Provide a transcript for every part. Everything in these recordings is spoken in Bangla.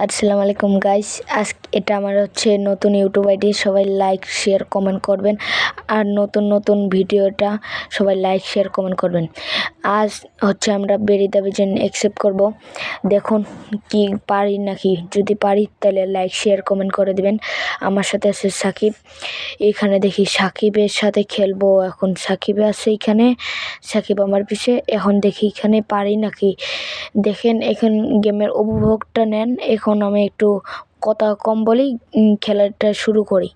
আসসালামু আলাইকুম গাইস। এটা আমার হচ্ছে নতুন ইউটিউব আইডি। সবাই লাইক শেয়ার কমেন্ট করবেন, আর নতুন ভিডিওটা সবাই লাইক শেয়ার কমেন্ট করবেন। আজ হচ্ছে আমরা বেরিদা ভিজন অ্যাকসেপ্ট করব। দেখুন কি পারি নাকি, যদি পারি তাহলে লাইক শেয়ার কমেন্ট করে দিবেন। আমার সাথে আছে সাকিব। এখানে দেখি সাকিবের সাথে খেলবো। এখন সাকিব আছে এখানে, সাকিব আমার পিছে। এখন দেখি এখানে পারি নাকি। দেখেন এখন গেমের উপভোগটা নেন। এখন আমি একটু কথা কম বলি, খেলাটা শুরু করি।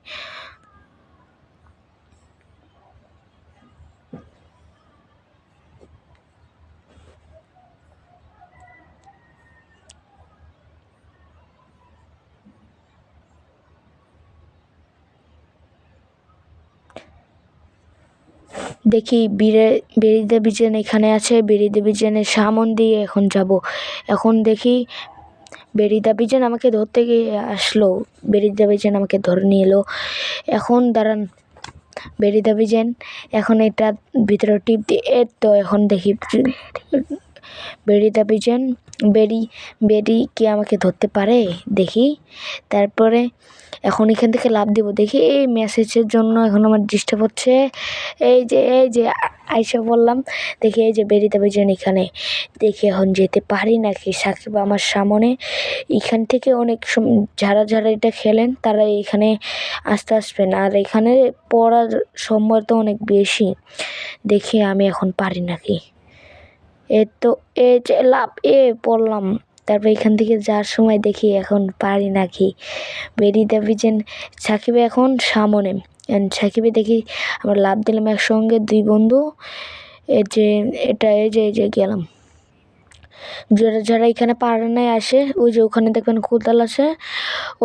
দেখি বেরিদা বিজেন এখানে আছে। বেরিদা বিজেনের সামন দিয়ে এখন যাব। এখন দেখি বেরিদা বিজেন আমাকে ধরতে গিয়ে আসলো। বেরিদা বিজেন আমাকে ধরে নিয়ে এলো। এখন দাঁড়ান, বেরিদা বিজেন এখন এটা ভিতরে টিপ দিয়ে তো এখন দেখি বেরিদা বিজেন বেরি কি আমাকে ধরতে পারে দেখি। তারপরে এখন এখান থেকে লাভ দিব। দেখি এই মেসেজের জন্য এখন আমার ডিস্টার্ব হচ্ছে। এই যে আইসা বললাম। দেখি এই যে বেরিদা বিজেন এখানে। দেখি এখন যেতে পারি নাকি। সাকিব আমার সামনে। এখান থেকে অনেক যারা এটা খেলেন তারা এখানে আসতে আসবেন, আর এখানে পড়ার সময় তো অনেক বেশি। দেখি আমি এখন পারি নাকি। তো এই যে লাভ পড়লাম। তারপর এখান থেকে যাওয়ার সময় দেখি এখন পারি নাকি। বেরিয়ে ভিজেন সাকিবে এখন সামনে। সাকিবে দেখি আমরা লাভ দিলাম একসঙ্গে দুই বন্ধু। এই যে গেলাম। যারা এখানে পারে নাই আসে, ওই যে ওখানে দেখবেন কোদাল আছে,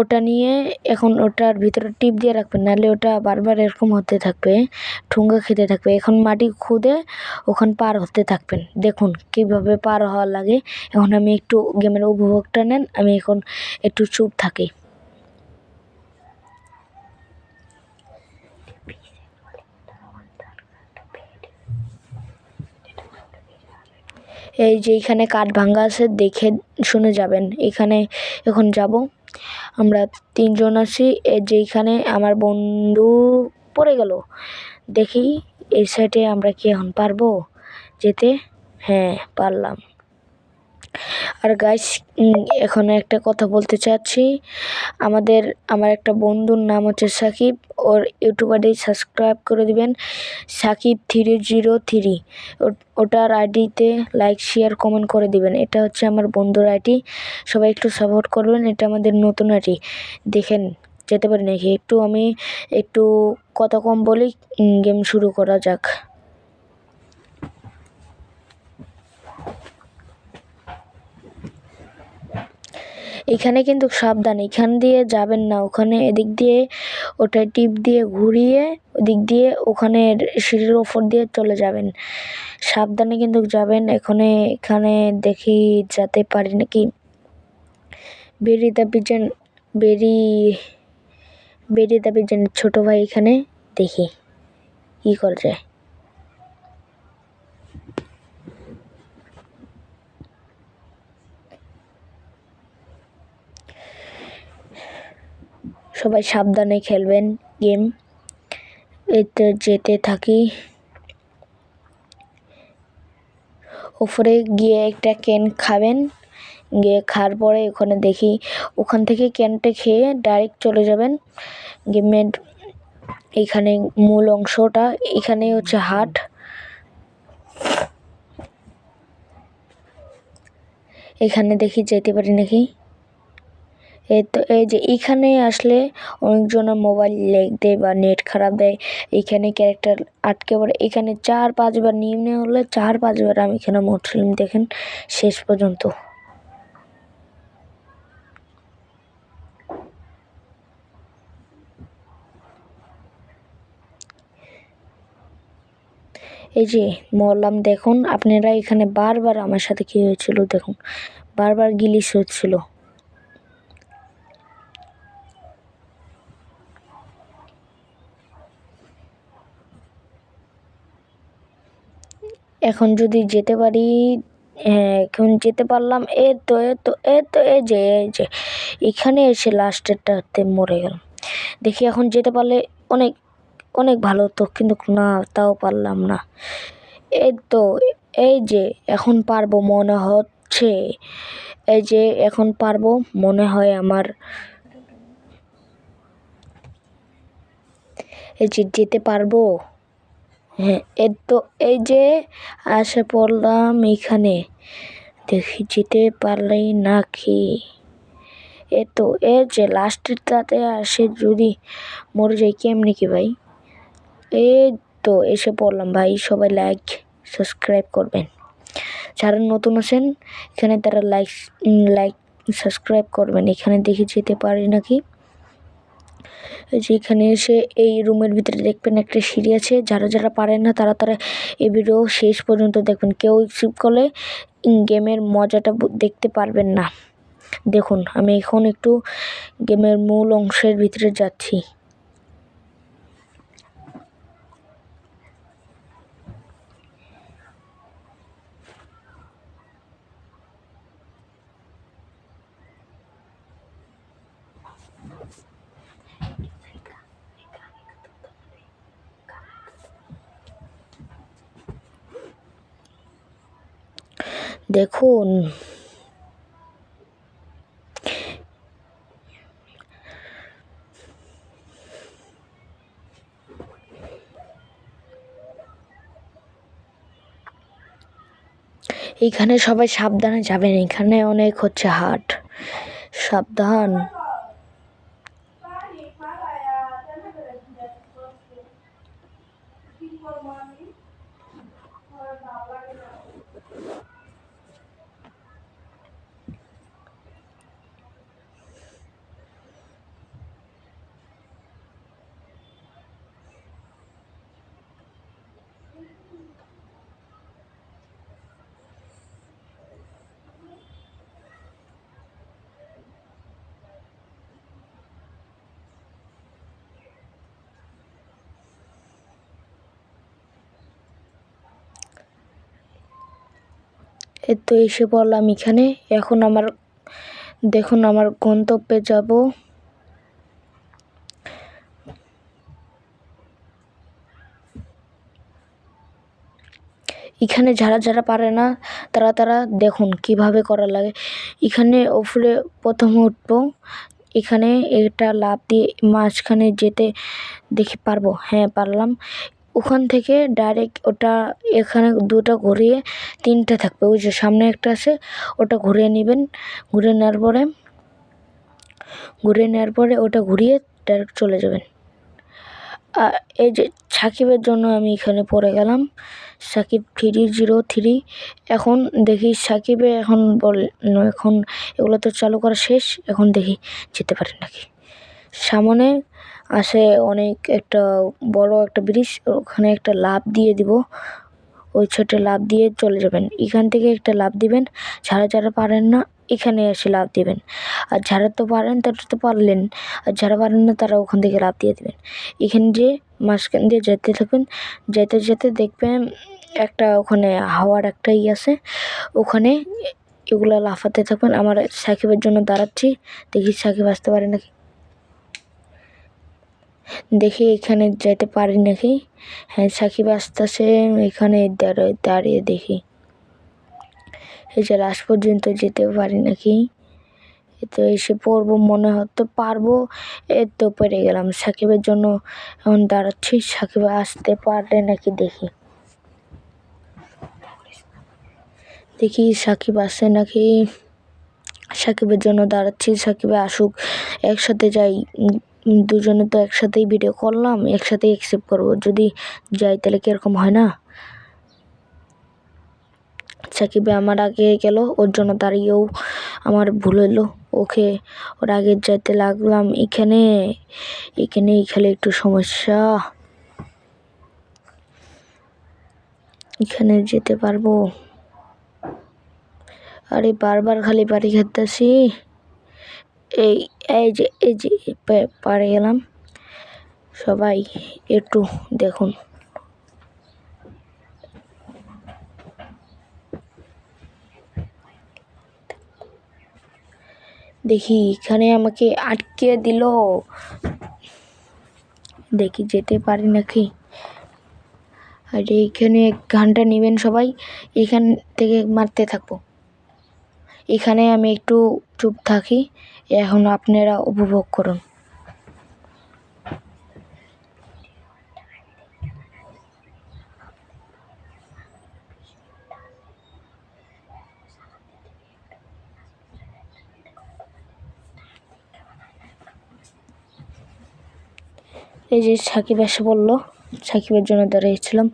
ওটা নিয়ে এখন ওটার ভিতরে টিপ দিয়ে রাখবেন, নাহলে ওটা বারবার এরকম হতে থাকবে, ঠুঙ্গা খেতে থাকবে। এখন মাটি খুদে ওখানে পার হতে থাকবেন। দেখুন কিভাবে পার হওয়া লাগে। এখন আমি একটু গেমের উপভোগটা নেন, আমি এখন একটু চুপ থাকি। এই যে এখানে কাঠ ভাঙ্গা আছে, দেখে শুনে যাবেন। এখানে এখন যাব। আমরা তিনজন আছি। যেখানে আমার বন্ধু পড়ে গেল। দেখি এই সাইডে আমরা কি এখন পারবো যেতে? হ্যাঁ, পারলাম। আর গাইস, এখন একটা কথা বলতে চাচ্ছি। আমার একটা বন্ধুর নাম হচ্ছে সাকিব। ওর ইউটিউব আইডি সাবস্ক্রাইব করে দিবেন, সাকিব303। ওটার আইডিতে লাইক শেয়ার কমেন্ট করে দিবেন। এটা হচ্ছে আমার বন্ধুর আইডি, সবাই একটু সাপোর্ট করবেন। এটা আমাদের নতুন আইডি। দেখেন যেতে পারি নাকি। আমি একটু কথা কম বলি, গেম শুরু করা যাক। এখানে কিন্তু সাবধান, এখান দিয়ে যাবেন না। ওখানে এদিক দিয়ে ওটা টিপ দিয়ে ঘুরিয়ে ওদিক দিয়ে ওখানে সিঁড়ির ওপর দিয়ে চলে যাবেন। সাবধানে কিন্তু যাবেন। এখানে দেখি যেতে পারি নাকি। বেরিদা বিজন ছোট ভাই এখানে, দেখি কি করা যায়। সবাই সাবধানে খেলবেন গেম। এতে যেতে থাকি। ওপরে গিয়ে একটা ক্যান খাবেন। গিয়ে খাওয়ার পরে ওখানে দেখি ওখান থেকে ক্যানটা খেয়ে ডাইরেক্ট চলে যাবেন গেমের এখানে মূল অংশটা। এখানে হচ্ছে হাট। এখানে দেখি যেতে পারি নাকি। এই যে এখানে আসলে অনেকজনের মোবাইল লেগ দেয় বা নেট খারাপ দেয়। এখানে ক্যারেক্টার আটকে পড়ে। এখানে 4-5 বার নিম্নে হলে 4-5 বার আমি এখানে মরছিলাম। দেখেন শেষ পর্যন্ত। এই যে মরলাম। দেখুন আপনারা এখানে বারবার আমার সাথে কি হয়েছিল দেখুন, বারবার গিলিশ হচ্ছিল। এখন যদি যেতে পারি হ্যাঁ, এখন যেতে পারলাম। এই যে এখানে এসে লাস্টেরটাতে মরে গেলাম। দেখি এখন যেতে পারলে অনেক অনেক ভালো হতো, কিন্তু না, তাও পারলাম না। এই তো, এই যে এখন পারবো মনে হচ্ছে। এই যে এখন পারবো মনে হয় আমার। এই যে যেতে পারবো। হ্যাঁ, এই যে আসে পড়লাম এখানে। দেখি যেতে পারলেই নাকি। এই যে লাস্টেরটাতে আসে যদি মরে যাই কেমনি কি ভাই। এই তো এসে পড়লাম ভাই। সবাই লাইক সাবস্ক্রাইব করবেন, যারা নতুন আছেন এখানে তারা লাইক সাবস্ক্রাইব করবেন। এখানে দেখে যেতে পারি নাকি। যেখানে এসে এই রুমের ভিতরে দেখবেন একটা সিঁড়ি আছে। যারা যারা পারেন না তারা তারা এই ভিডিও শেষ পর্যন্ত দেখবেন। কেউ স্কিপ করলে গেমের মজাটা দেখতে পারবেন না। দেখুন আমি এখন একটু গেমের মূল অংশের ভিতরে যাচ্ছি। দেখুন এখানে সবাই সাবধানে যাবেন, এখানে অনেক হচ্ছে হাট। সাবধান। এই তো এসে পড়লাম এখানে। এখন দেখুন আমার গন্তব্যে যাব। এখানে যারা যারা পারে না তারা তারা দেখুন কিভাবে করা লাগে। এখানে উপরে প্রথমে উঠবো। এখানে এটা লাফ দিয়ে মাঝখানে যেতে দেখি পারবো। হ্যাঁ পারলাম। ওখান থেকে ডাইরেক্ট ওটা এখানে দুটো ঘুরিয়ে তিনটে থাকবে। ওই যে সামনে একটা আছে ওটা ঘুরিয়ে নেবেন। ঘুরিয়ে নেওয়ার পরে ওটা ঘুরিয়ে ডাইরেক্ট চলে যাবেন। এই যে সাকিবের জন্য আমি এখানে পড়ে গেলাম। সাকিব 303। এখন দেখি সাকিবে এখন এগুলো তো চালু করা শেষ। এখন দেখি যেতে পারে নাকি। সামনে আসে অনেক একটা বড় একটা ব্রিজ, ওখানে একটা লাফ দিয়ে দিব। ওই ছোট লাফ দিয়ে চলে যাবেন। এখান থেকে একটা লাফ দিবেন। যারা যারা পারেন না এখানে এসে লাফ দিবেন। আর যারা তো পারেন তারা তো পারলেন, আর যারা পারেন না তারা ওখান থেকে লাফ দিয়ে দিবেন। এখানে যে মাঝখান দিয়ে যেতে থাকবেন। যেতে যেতে দেখবেন একটা ওখানে হাওয়ার একটা আছে, ওখানে এগুলো লাফাতে থাকবেন। আমার সাকিবের জন্য দাঁড়াচ্ছি, দেখি সাকিব আসতে পারে নাকি। দেখি এখানে যেতে পারি নাকি। হ্যাঁ সাকিব আসতেছে। এখানে দাঁড়িয়ে দেখি এই যে লাস্ট পর্যন্ত যেতে পারি নাকি। তো এসে পড়বো মনে হতে পারবো। এই তো পেরে গেলাম। সাকিবের জন্য এখন দাঁড়াচ্ছি, সাকিব আসতে পারে নাকি দেখি। দেখি সাকিব আসে নাকি। সাকিবের জন্য দাঁড়াচ্ছি, সাকিবে আসুক, একসাথে যাই। দুজনে তো একসাথেই ভিডিও করলাম, একসাথেই অ্যাকসেপ্ট করবো। যদি যাই তাহলে কীরকম হয় না। সাকিবে আমার আগে গেল, ওর জন্য দাঁড়িয়েও আমার ভুল হলো। ওর আগে যেতে লাগলাম। এখানেই খালি একটু সমস্যা। এখানে যেতে পারবো। আরে বারবার খালি বাড়ি খেতেছি। এই যে পারে গেলাম। সবাই একটু দেখুন। দেখি এখানে আমাকে আটকে দিল, দেখি যেতে পারি নাকি। আর এইখানে গানটা নেবেন সবাই, এখান থেকে মারতে থাকবো। এখানে আমি একটু চুপ থাকি, এখন আপনারা উপভোগ করুন। এই যে সাকিব এসে বললো, সাকিবের জন্য দাঁড়িয়েছিলাম,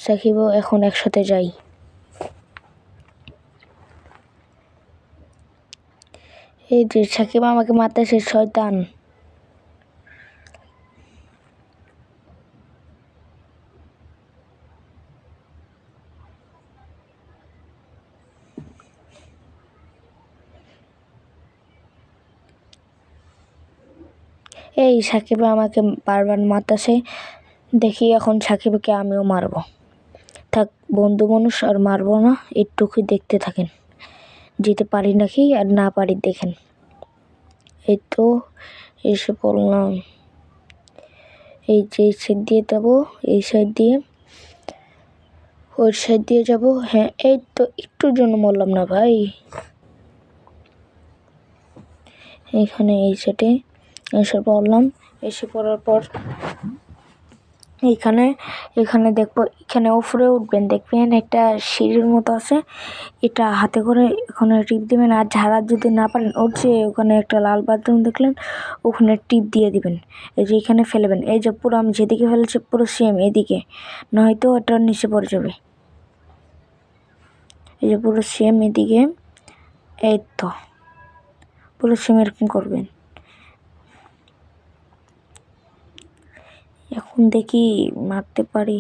সাকিবও এখন একসাথে যাই। এই যে সাকিব আমাকে মারতেছে, শয়তান। এই সাকিব আমাকে বারবার মারতেছে, দেখি এখন সাকিবকে আমিও মারবো। থাক, বন্ধু মানুষ আর মারবো না, একটুকুই দেখতে থাকেন, যেতে পারি নাকি আর না পারি দেখেন। এই তো এসে পড়লাম। এই যে এই সাইড দিয়ে যাবো, এই সাইড দিয়ে, ওই সাইড দিয়ে যাবো। হ্যাঁ, এই তো একটুর জন্য মরলাম না ভাই। এখানে এই সাইডে এসে পড়লাম। এসে পড়ার পর এখানে দেখবো, এখানে উপরে উঠবেন, দেখবেন একটা সিঁড়ির মতো আছে, এটা হাতে করে ওখানে টিপ দিবেন। আর ঝাড়া যদি না পারেন, ওর যে ওখানে একটা লাল বাথরুম দেখলেন, ওখানে টিপ দিয়ে দিবেন। এই যে এখানে ফেলবেন, এই যে পুরো আমি যেদিকে ফেলেছি পুরো সেম এদিকে, নয়তো ওটার নিচে পড়ে যাবে। এই যে পুরো সেম এদিকে, এই তো পুরো সেম এরকম করবেন। এখন দেখি মারতে পারি।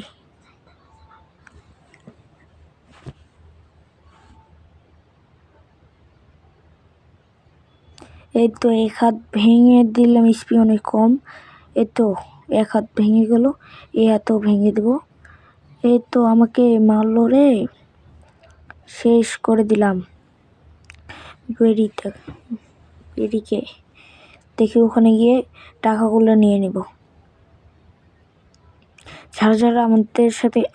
এই তো এক হাত ভেঙে দিলাম, স্পিড অনেক কম। এই তো এক হাত ভেঙে গেল, এই হাতও ভেঙে দেব। এই তো আমাকে মারলো রে, শেষ করে দিলাম। বেরিকে দেখি ওখানে গিয়ে টাকাগুলো নিয়ে নিব। যারা যারা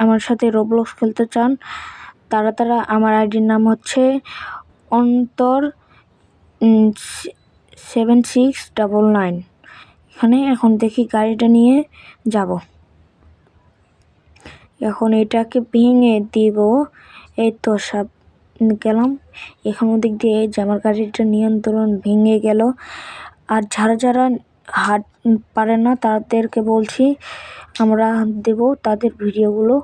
আমার সাথে রোবলক্স খেলতে চান, তারা আমার আইডির নাম হচ্ছে অন্তর 7699। এখানে এখন দেখি গাড়িটা নিয়ে যাব। এখন এটাকে ভেঙে দিব। এই তো সব গেলাম। এখন ওদিক দিয়ে যে আমার গাড়িটা নিয়ন্ত্রণ ভেঙে গেল। আর যারা যারা হাত পারে না, তাদেরকে বলছি আমরা দেব তাদের ভিডিওগুলো।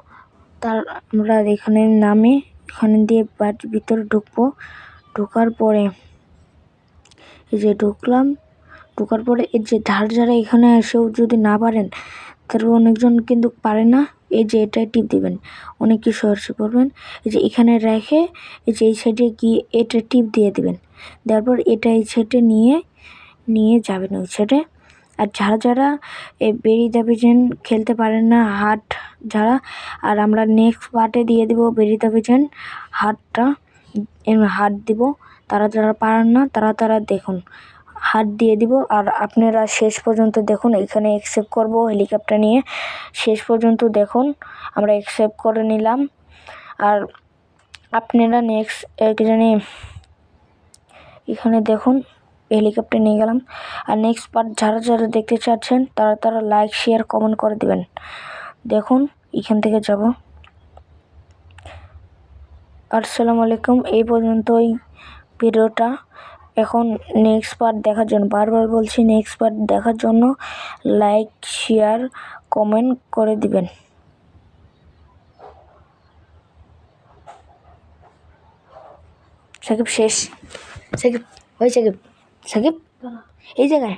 আমরা এখানে নামে এখানে দিয়ে বাড়ির ভিতরে ঢুকবো। ঢোকার পরে এই যে ঢোকার পরে এই যে যারা এখানে এসেও যদি না পারেন, তারপর অনেকজন কিন্তু পারে না, এই যে এটাই টিপ দিবেন, অনেক কিছু সহজে করবেন। এই যে এখানে রেখে এই যে এই সাইডে গিয়ে এটা টিপ দিয়ে দিবেন। তারপর এটা এই সাইডে নিয়ে যাবেন ওই সাইডে। আর যারা এই বেরি দ্য পিজন খেলতে পারেন না, হাট যারা, আর আমরা নেক্সট পার্টে দিয়ে দিব বেরি দ্য পিজন হাট দিব। যারা পারেন না, তারা দেখুন, হাত দিয়ে দিব। আর আপনারা শেষ পর্যন্ত দেখুন, এখানে অ্যাকসেপ্ট করব হেলিকপ্টার নিয়ে, শেষ পর্যন্ত দেখুন। আমরা অ্যাকসেপ্ট করে নিলাম। আর আপনারা নেক্সট জানি এখানে দেখুন, হেলিকপ্টার নিয়ে গেলাম। আর নেক্সট পার্ট যারা দেখতে চাচ্ছেন, তারা লাইক শেয়ার কমেন্ট করে দিবেন। দেখুন এখান থেকে যাব। আসসালামু আলাইকুম, এই পর্যন্তই ভিডিওটা। এখন নেক্সট পার্ট দেখার জন্য, বারবার বলছি, নেক্সট পার্ট দেখার জন্য লাইক শেয়ার কমেন্ট করে দিবেন। সাকিব শেষ, সাকিব ওই সাকিব এই জায়গায়